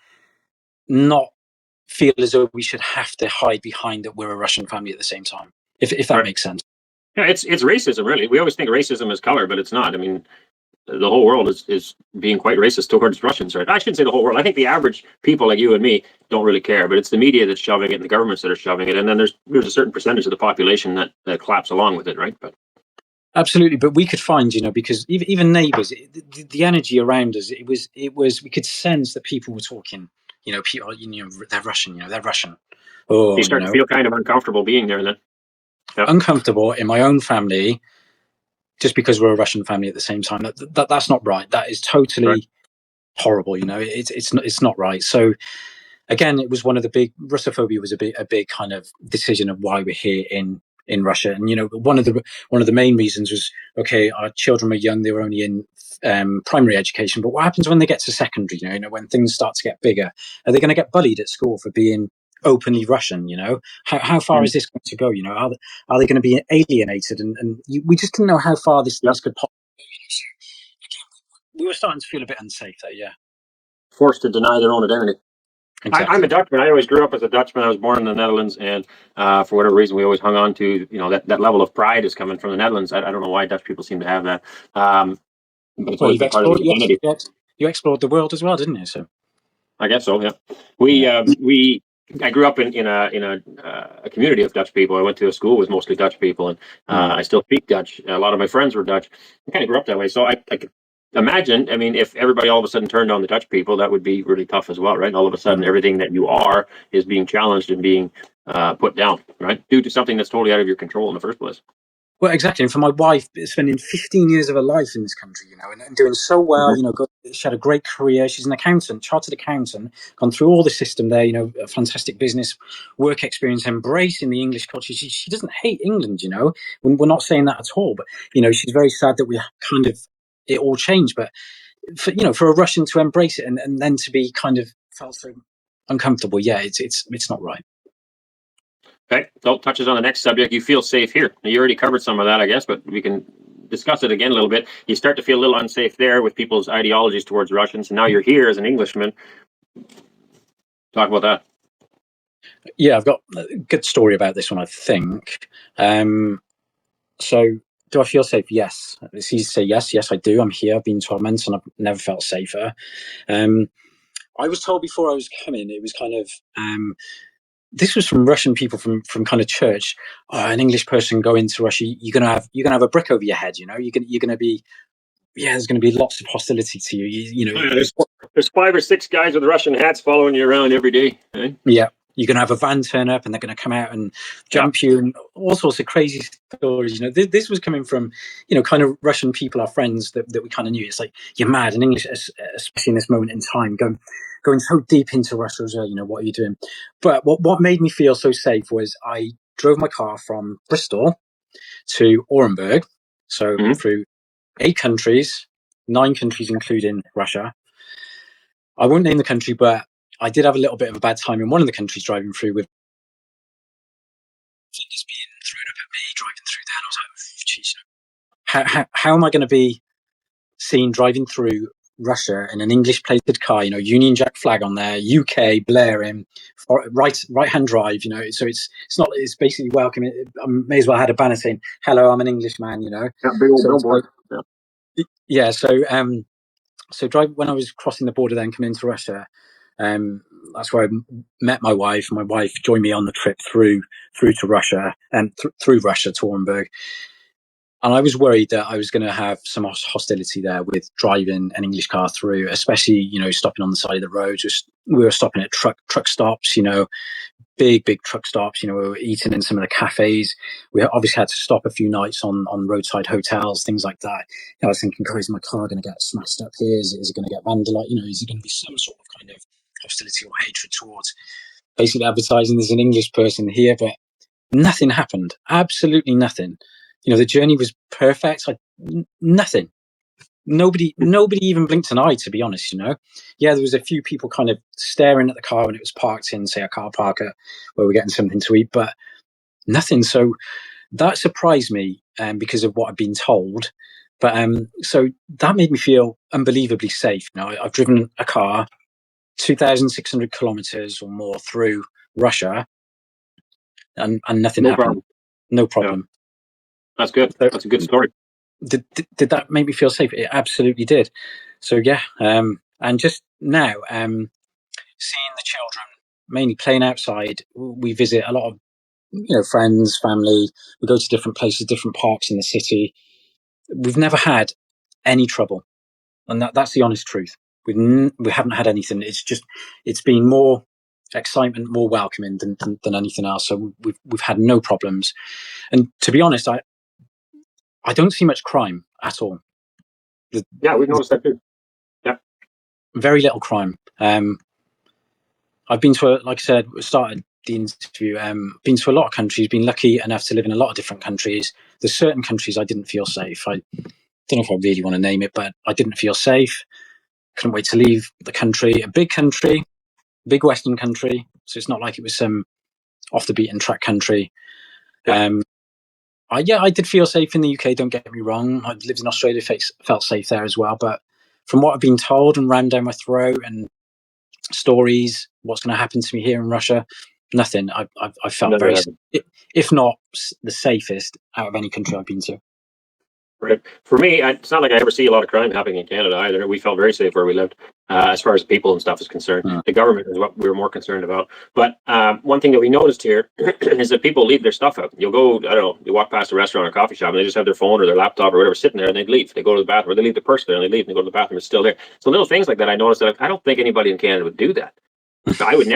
not feel as though we should have to hide behind that we're a Russian family at the same time, if that makes sense. Yeah, it's racism, really. We always think racism is color, but it's not. I mean, the whole world is being quite racist towards Russians, right? I shouldn't say the whole world. I think the average people like you and me don't really care, but it's the media that's shoving it and the governments that are shoving it. And then there's a certain percentage of the population that claps along with it, right? But absolutely, but we could find, because even neighbours, the energy around us, it was we could sense that people were talking, people, they're Russian, they're Russian. Oh, you start to feel kind of uncomfortable being there then. Yep. Uncomfortable in my own family, just because we're a Russian family at the same time. That's not right. That is totally horrible. It's not right. So again, it was one of the big Russophobia was a big kind of decision of why we're here in Russia. And one of the main reasons was, okay, our children were young; they were only in primary education. But what happens when they get to secondary? When things start to get bigger, are they going to get bullied at school for being openly Russian? How far is this going to go? Are they going to be alienated? And we just didn't know how far this could possibly go. We were starting to feel a bit unsafe there. Yeah, forced to deny their own identity. Exactly. I'm a Dutchman. I always grew up as a Dutchman. I was born in the Netherlands, and for whatever reason, we always hung on to that level of pride is coming from the Netherlands. I don't know why Dutch people seem to have that. But it's always been part of the identity. You explored the world as well, didn't you? So I guess so. Yeah, I grew up in a community of Dutch people. I went to a school with mostly Dutch people, and I still speak Dutch. A lot of my friends were Dutch. I kind of grew up that way, so I could imagine. I mean, if everybody all of a sudden turned on the Dutch people, that would be really tough as well, right? All of a sudden, everything that you are is being challenged and being put down, right, due to something that's totally out of your control in the first place. Well, exactly. And for my wife, spending 15 years of her life in this country, and doing so well, she had a great career. She's an accountant, chartered accountant, gone through all the system there, a fantastic business, work experience, embracing the English culture. She doesn't hate England, We're not saying that at all. But, she's very sad that we kind of, it all changed. But, for a Russian to embrace it and then to be kind of felt so uncomfortable, yeah, it's not right. Okay, so touches on the next subject. You feel safe here. You already covered some of that, I guess, but we can discuss it again a little bit. You start to feel a little unsafe there with people's ideologies towards Russians, and now you're here as an Englishman. Talk about that. Yeah, I've got a good story about this one, I think. So, do I feel safe? Yes. It's easy to say yes. Yes, I do. I'm here. I've been 12 months and I've never felt safer. I was told before I was coming, it was kind of... this was from Russian people from kind of church. An English person go into Russia, you're gonna have a brick over your head. You're gonna be, there's gonna be lots of hostility to you. There's 5 or 6 guys with Russian hats following you around every day. Eh? Yeah, you're gonna have a van turn up and they're gonna come out and jump you and all sorts of crazy stories. This was coming from kind of Russian people, our friends that we kind of knew. It's like, you're mad in English, especially in this moment in time, going so deep into Russia as well, what are you doing? But what made me feel so safe was I drove my car from Bristol to Orenburg, so through 8 countries, 9 countries including Russia. I won't name the country, but I did have a little bit of a bad time in one of the countries driving through with things being thrown up at me, driving through there. And I was like, geez, how am I going to be seen driving through Russia in an English plated car, Union Jack flag on there, UK blaring, right hand drive, so it's basically welcoming. I may as well have had a banner saying, "Hello, I'm an Englishman," Yeah, big old billboard. So drive when I was crossing the border, then coming into Russia. That's where I met my wife, and my wife joined me on the trip through to Russia and through Russia to Orenburg. And I was worried that I was going to have some hostility there with driving an English car through, especially, stopping on the side of the road. We were stopping at truck stops, big truck stops. We were eating in some of the cafes. We obviously had to stop a few nights on roadside hotels, things like that. I was thinking, is my car going to get smashed up here? Is it going to get vandalized? Is it going to be some sort of kind of hostility or hatred towards basically advertising there's an English person here? But nothing happened. Absolutely nothing. The journey was perfect. Nothing. Nobody even blinked an eye, to be honest. Yeah, there was a few people kind of staring at the car when it was parked in, say, a car park where we're getting something to eat, but nothing. So that surprised me because of what I'd been told. But so that made me feel unbelievably safe. I've driven a car 2,600 kilometers or more through Russia, and nothing happened. No problem. Yeah. That's good. That's a good story. did that make me feel safe? It absolutely did. So yeah, and just now, seeing the children mainly playing outside. We visit a lot of friends, family. We go to different places, different parks in the city. We've never had any trouble, and that's the honest truth. We haven't had anything. It's been more excitement, more welcoming than anything else. So we've had no problems. And to be honest, I don't see much crime at all. Yeah, we've noticed that too. Yeah, very little crime. I've been to, like I said, started the interview. Been to a lot of countries. Been lucky enough to live in a lot of different countries. There's certain countries I didn't feel safe. I don't know if I really want to name it, but I didn't feel safe. Couldn't wait to leave the country. A big country, big Western country. So it's not like it was some off the beaten track country. Yeah. I did feel safe in the UK. Don't get me wrong. I lived in Australia, felt safe there as well. But from what I've been told and rammed down my throat and stories, what's going to happen to me here in Russia, nothing. I felt very, if not the safest out of any country I've been to. Right. For me, it's not like I ever see a lot of crime happening in Canada either. We felt very safe where we lived, as far as people and stuff is concerned. The government is what we were more concerned about. But one thing that we noticed here is that people leave their stuff out. You'll go, I don't know, you walk past a restaurant or a coffee shop and they just have their phone or their laptop or whatever sitting there and they'd leave. They go to the bathroom or they leave the purse there and they leave and they go to the bathroom. It's still there. So little things like that I noticed that I don't think anybody in Canada would do that. I would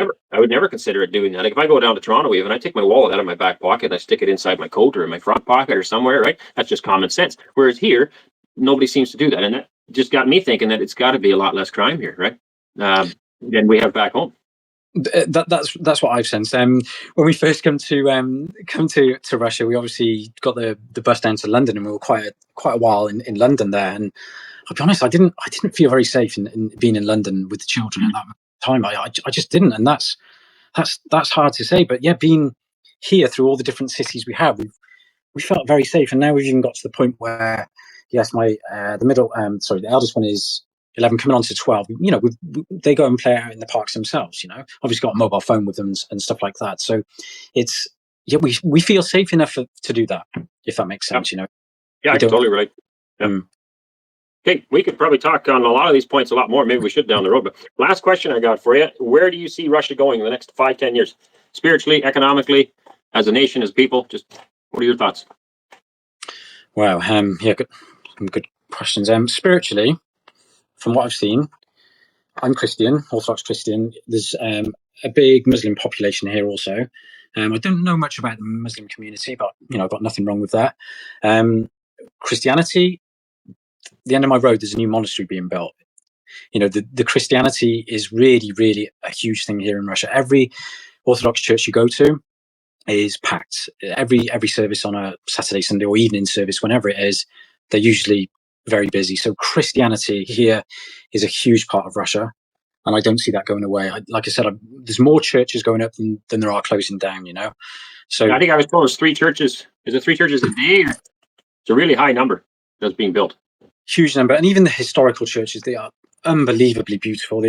never consider it doing that. Like if I go down to Toronto even, I take my wallet out of my back pocket and I stick it inside my coat or in my front pocket or somewhere, right? That's just common sense. Whereas here, nobody seems to do that. And that just got me thinking that it's got to be a lot less crime here, right? Than we have back home. That's what I've sensed. When we first come to Russia, we obviously got the bus down to London, and we were quite a while in London there. And I'll be honest, I didn't feel very safe in being in London with the children at that time. I just didn't, and that's hard to say. But yeah, being here through all the different cities we have, we felt very safe. And now we've even got to the point where, yes, the eldest one is 11, coming on to 12. They go and play out in the parks themselves. Obviously got a mobile phone with them and stuff like that. So it's we feel safe enough to do that, if that makes sense. Yeah, I totally relate. Yeah. Okay, we could probably talk on a lot of these points a lot more. Maybe we should down the road. But last question I got for you: where do you see Russia going in the next 5-10 years, spiritually, economically, as a nation, as people? Just what are your thoughts? Wow. Good questions. Spiritually, from what I've seen, I'm Christian, Orthodox Christian. There's a big Muslim population here also. I don't know much about the Muslim community, but I've got nothing wrong with that. Christianity, the end of my road, there's a new monastery being built. The Christianity is really, really a huge thing here in Russia. Every Orthodox church you go to is packed. Every service on a Saturday, Sunday, or evening service, whenever it is, they're usually very busy. So Christianity here is a huge part of Russia, and I don't see that going away. Like I said, there's more churches going up than there are closing down. So I think I was told it's 3 churches. Is it 3 churches a day? It's a really high number that's being built. Huge number, and even the historical churches, they are unbelievably beautiful.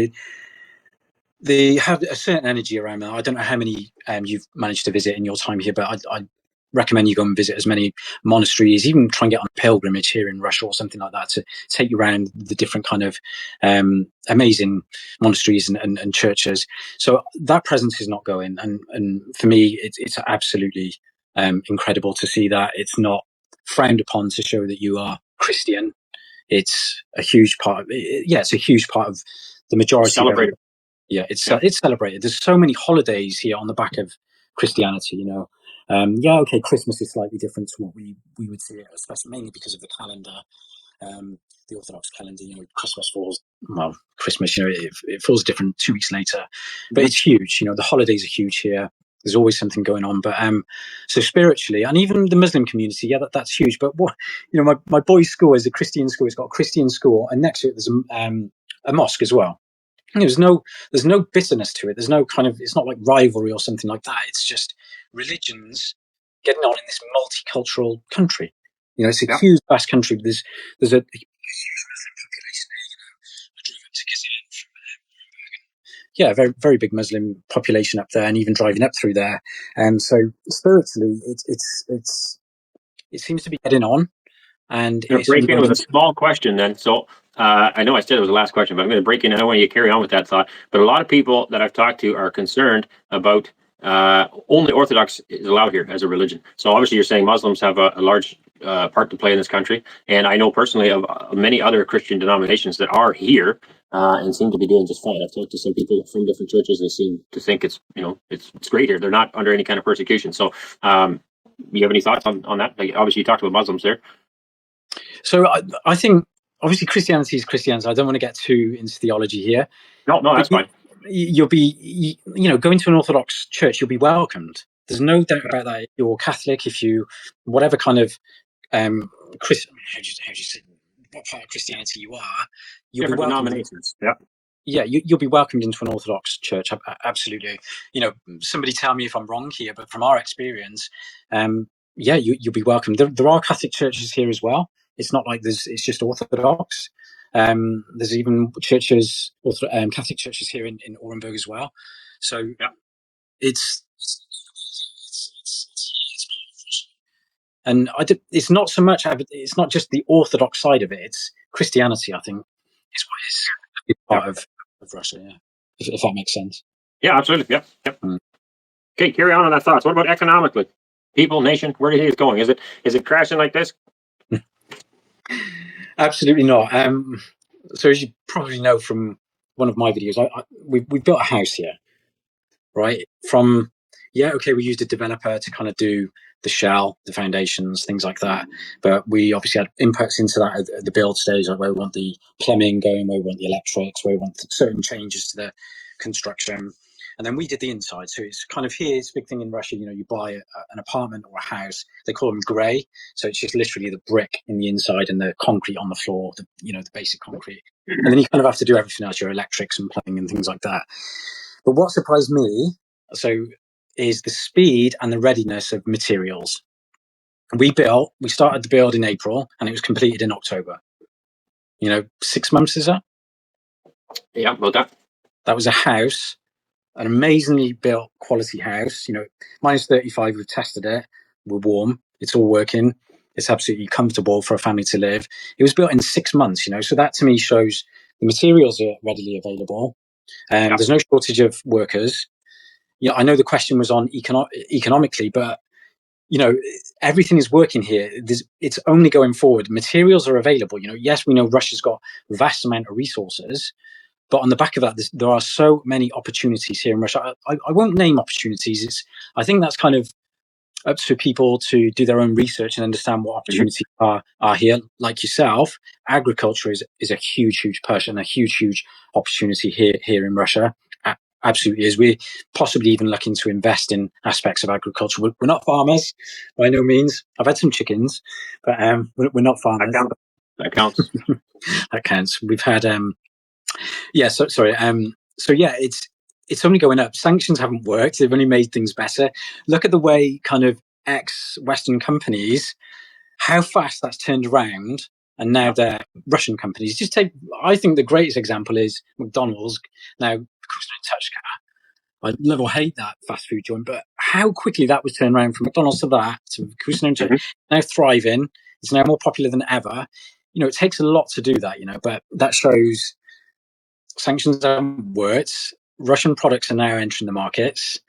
They have a certain energy around them. I don't know how many you've managed to visit in your time here, but I recommend you go and visit as many monasteries, even try and get on a pilgrimage here in Russia or something like that to take you around the different kind of amazing monasteries and churches. So that presence is not going. And for me, it's absolutely incredible to see that. It's not frowned upon to show that you are Christian. It's a huge part of it's a huge part of the majority. Celebrated. It's celebrated. There's so many holidays here on the back of Christianity, okay, Christmas is slightly different to what we would see, especially mainly because of the calendar, the Orthodox calendar. Christmas falls, it falls different 2 weeks later, but it's huge. The holidays are huge here. There's always something going on. But so spiritually, and even the Muslim community, that's huge. But what my boys' school is a Christian school. It's got a Christian school, and next to it there's a mosque as well. There's no bitterness to it. There's no it's not like rivalry or something like that. It's just religions getting on in this multicultural country. It's a huge, vast country. There's a huge Muslim population. I drove up to Kazan from a very, very big Muslim population up there, and even driving up through there. And so spiritually, it seems to be getting on. And I'm going it's to break only in with a going small question then. So I know I said it was the last question, but I'm going to break in. I don't want you to carry on with that thought. But a lot of people that I've talked to are concerned about only Orthodox is allowed here as a religion. So obviously you're saying Muslims have a large part to play in this country. And I know personally of many other Christian denominations that are here and seem to be doing just fine. I've talked to some people from different churches. They seem to think it's, you know, it's great here. They're not under any kind of persecution. So you have any thoughts on that? Like, obviously you talked about Muslims there. So I think obviously Christianity is Christianity. I don't want to get too into theology here. No, that's fine. You'll be, you know, going to an Orthodox church, you'll be welcomed. There's no doubt about that. If you're Catholic, if you, whatever kind of Christian, how do you say, what part of Christianity you are, you'll Different be welcomed. denominations. Yeah. Yeah, you'll be welcomed into an Orthodox church. Absolutely. You know, somebody tell me if I'm wrong here, but from our experience, yeah, you'll be welcomed. There are Catholic churches here as well. It's not like it's just Orthodox. There's even churches, Catholic churches here in Orenburg as well. So yeah, it's and it's not so much. It's not just the Orthodox side of it. It's Christianity. I think is what is a big part of Russia. Yeah, if that makes sense. Yeah, absolutely. Yep. Okay, carry on that thoughts. What about economically? People, nation, where do you think it's going? Is it crashing like this? Absolutely not. So as you probably know from one of my videos, we built a house here, right? We used a developer to kind of do the shell, the foundations, things like that. But we obviously had inputs into that at the build stage, like where we want the plumbing going, where we want the electrics, where we want certain changes to the construction. And then we did the inside. So it's kind of here, it's a big thing in Russia, you know, you buy an apartment or a house, they call them grey. So it's just literally the brick in the inside and the concrete on the floor, the basic concrete. And then you kind of have to do everything else, your electrics and plumbing and things like that. But what surprised me, is the speed and the readiness of materials. We started the build in April and it was completed in October. 6 months is that? Yeah, well done. That was a house, an amazingly built quality house. Minus 35, we've tested it. We're warm. It's all working. It's absolutely comfortable for a family to live. It was built in 6 months, so that to me shows the materials are readily available. There's no shortage of workers. I know the question was on economically, but everything is working here. It's only going forward. Materials are available. Yes, we know Russia's got a vast amount of resources, but on the back of that, there are so many opportunities here in Russia. I won't name opportunities. I think that's kind of up to people to do their own research and understand what opportunities are here. Like yourself, agriculture is a huge push and a huge opportunity here in Russia. Absolutely is. We're possibly even looking to invest in aspects of agriculture. We're not farmers by no means. I've had some chickens, but we're not farmers. That counts. That counts. We've had it's only going up. Sanctions haven't worked. They've only made things better. Look at the way kind of ex-Western companies, how fast that's turned around. And now they're Russian companies. I think the greatest example is McDonald's. Now, I love or hate that fast food joint, but how quickly that was turned around from McDonald's to that, to now thriving. It's now more popular than ever. It takes a lot to do that, but that shows sanctions haven't worked. Russian products are now entering the markets.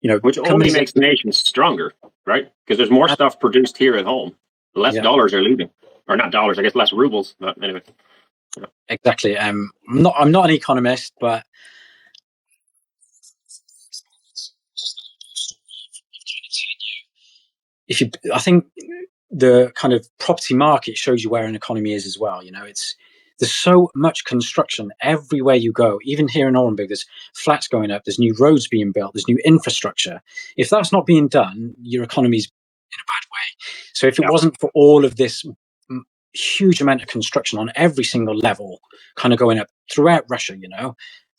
Which only makes the nation stronger, right? Because there's more stuff produced here at home. Less dollars are leaving. Or not dollars, I guess less rubles. But anyway. Exactly. I'm not an economist, but I think the kind of property market shows you where an economy is as well. There's so much construction everywhere you go. Even here in Orenburg, there's flats going up, there's new roads being built, there's new infrastructure. If that's not being done, your economy's in a bad way. So if it wasn't for all of this huge amount of construction on every single level kind of going up throughout Russia,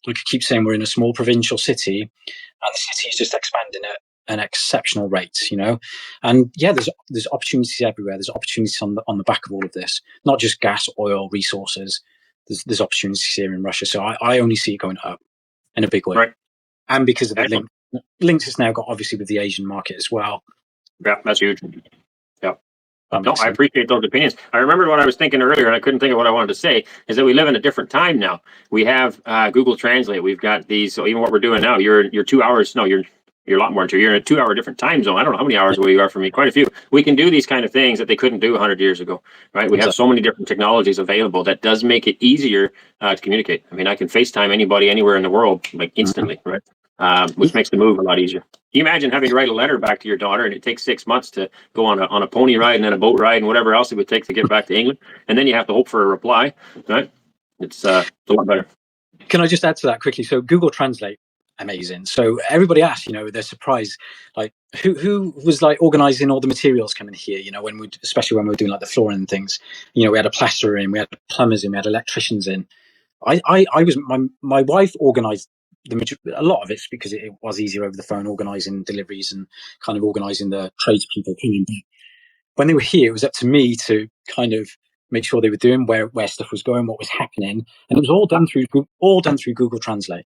like I keep saying, we're in a small provincial city and the city is just expanding at an exceptional rate, and there's opportunities everywhere. There's opportunities on the back of all of this, not just gas, oil, resources. There's opportunities here in Russia. So I only see it going up in a big way. Right. And because of the links it's now got obviously with the Asian market as well. Yeah, that's huge. Yeah. No, I appreciate those opinions. I remembered what I was thinking earlier, and I couldn't think of what I wanted to say, is that we live in a different time now. We have Google Translate. We've got these, so even what we're doing now, you're 2 hours, no, you're a lot more than 2. You're in a 2-hour different time zone. I don't know how many hours away you are from me, quite a few. We can do these kind of things that they couldn't do 100 years ago, right? We have so many different technologies available that does make it easier to communicate. I mean, I can FaceTime anybody anywhere in the world, like instantly, right? Which makes the move a lot easier. Can you imagine having to write a letter back to your daughter, and it takes 6 months to go on a pony ride and then a boat ride and whatever else it would take to get back to England, and then you have to hope for a reply, right? It's a lot better. Can I just add to that quickly? So Google Translate, amazing. So everybody asked, they're surprised, like who was like organizing all the materials coming here, especially when we were doing like the flooring and things. We had a plasterer in, we had plumbers in, we had electricians in. I was my wife organized a lot of it because it was easier over the phone, organizing deliveries and kind of organizing the tradespeople coming. But when they were here, it was up to me to kind of make sure they were doing where stuff was going, what was happening, and it was all done through Google Translate.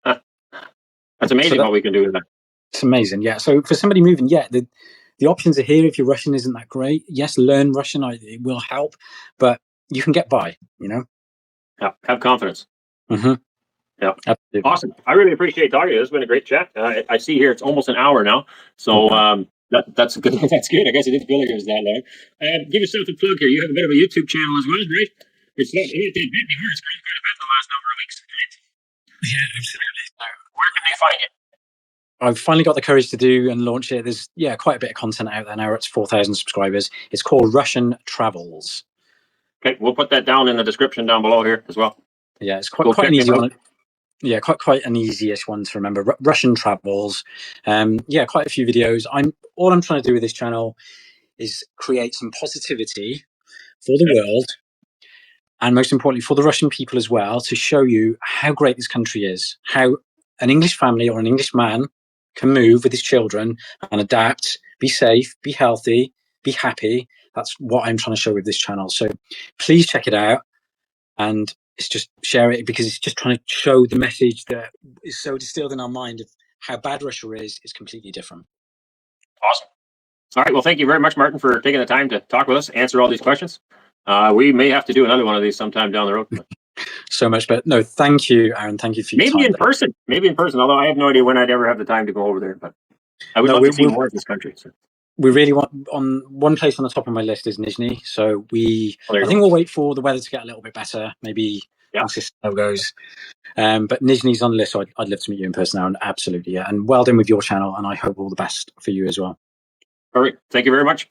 That's amazing what we can do with that. It's amazing, yeah. So for somebody moving, the options are here. If your Russian isn't that great, yes, learn Russian. It will help, but you can get by. Yeah, have confidence. Mm-hmm. Yeah, absolutely. Awesome. I really appreciate talking to you. This has been a great chat. I see here it's almost an hour now, so that's good. That's good. I guess it didn't feel like it was that long. Give yourself a plug here. You have a bit of a YouTube channel as well, right? It's not been hard. It's grown quite a bit in the last number of weeks. Yeah, absolutely. So where can they find it? I've finally got the courage to do and launch it. There's quite a bit of content out there now. It's 4,000 subscribers. It's called Russian Travels. Okay, we'll put that down in the description down below here as well. Yeah, it's quite an easy one. Yeah, quite an easy-ish one to remember. Russian Travels. Quite a few videos. All I'm trying to do with this channel is create some positivity for the world, and most importantly for the Russian people as well, to show you how great this country is, how an English family or an English man can move with his children and adapt, be safe, be healthy, be happy. That's what I'm trying to show with this channel. So please check it out, and it's just share it, because it's just trying to show the message that is so distilled in our mind of how bad Russia is completely different. Awesome. All right. Well, thank you very much, Martyn, for taking the time to talk with us, answer all these questions. We may have to do another one of these sometime down the road. So much, but no, thank you, Aaron. Thank you for your time. Maybe in person, although I have no idea when I'd ever have the time to go over there, but I would love to see more of this country. So. We really want, on one place on the top of my list is Nizhny. So I think we'll wait for the weather to get a little bit better. Maybe we'll see how it goes. But Nizhny's on the list, so I'd love to meet you in person, Aaron. Absolutely, yeah. And well done with your channel, and I hope all the best for you as well. All right. Thank you very much.